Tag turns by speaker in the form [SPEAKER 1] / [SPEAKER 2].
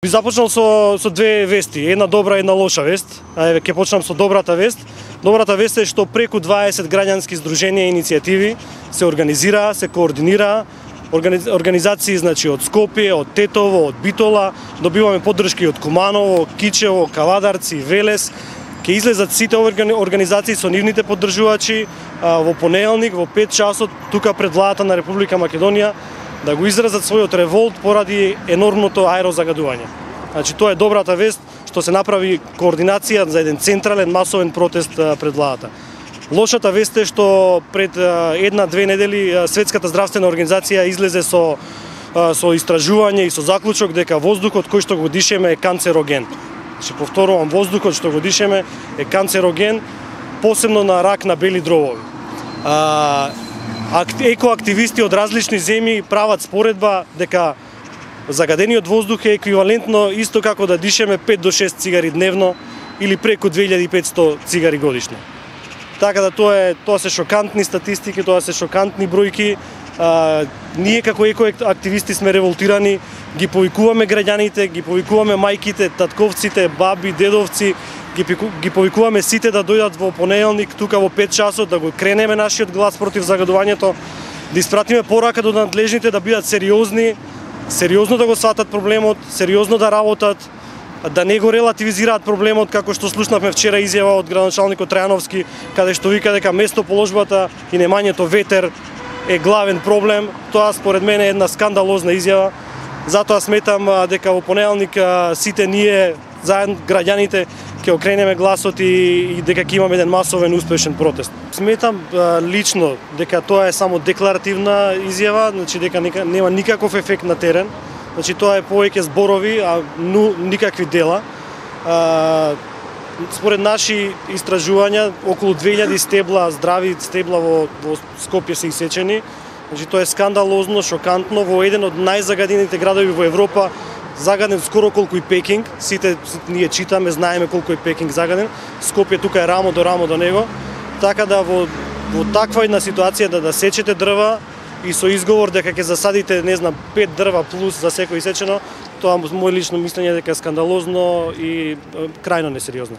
[SPEAKER 1] Би започнал со две вести, една добра и една лоша вест. Ќе почнам со добрата вест. Добрата вест е што преку 20 граѓански здруженија и иницијативи се организираа, се координираа. Организации значи од Скопје, од Тетово, од Битола, добиваме поддршки од Куманово, Кичево, Кавадарци, Велес. Ќе излезат сите организации со нивните поддржувачи во понеделник во 5 часот тука пред владата на Република Македонија да го изразат својот револт поради енормното аерозагадување. Значи тоа е добрата вест што се направи координација за еден централен масовен протест пред владата. Лошата вест е што пред 1-2 недели Светската здравствена организација излезе со истражување и со заклучок дека воздухот кој што го дишеме е канцероген. Ще повторувам, воздухот што го дишеме е канцероген, посебно на рак на бели дробови. Екоактивисти од различни земји прават споредба дека загадениот воздух е еквивалентно исто како да дишеме 5 до 6 цигари дневно или преку 2500 цигари годишно. Така да тоа се шокантни статистики, тоа се шокантни бројки. Ние како екоактивисти сме револтирани, ги повикуваме граѓаните, ги повикуваме мајките, татковците, баби, дедовци, ги повикуваме сите да дојдат во понеделник тука во 5 часот да го кренеме нашиот глас против загадувањето, да испратиме порака до надлежните да бидат сериозни, сериозно да го сватат проблемот, сериозно да работат, да не го релативизираат проблемот како што слушнавме вчера изјава од градоначалникот Трајановски, каде што вика дека местоположбата и немањето ветер е главен проблем. Тоа според мене е една скандалозна изјава. Затоа сметам дека во понеделник сите ние заедно граѓаните ќе окренеме гласот и дека ќе имаме еден масовен успешен протест. Сметам лично дека тоа е само декларативна изјава, значи дека нема никаков ефект на терен. Значи тоа е повеќе зборови, а никакви дела. Според наши истражувања, околу 2000 стебла, здрави стебла во Скопје се исечени. Значи тоа е скандалозно, шокантно во еден од најзагадените градови во Европа, загаден скоро колку и Пекинг. Сите ние читаме, знаеме колку е Пекинг загаден. Скопје тука е рамо до него. Така да во таква една ситуација да сечете дрва и со изговор дека ќе засадите, не знам, 5 дрва плюс за секој исечено, тоа мој лично мислење дека е скандалозно и крајно несериозно.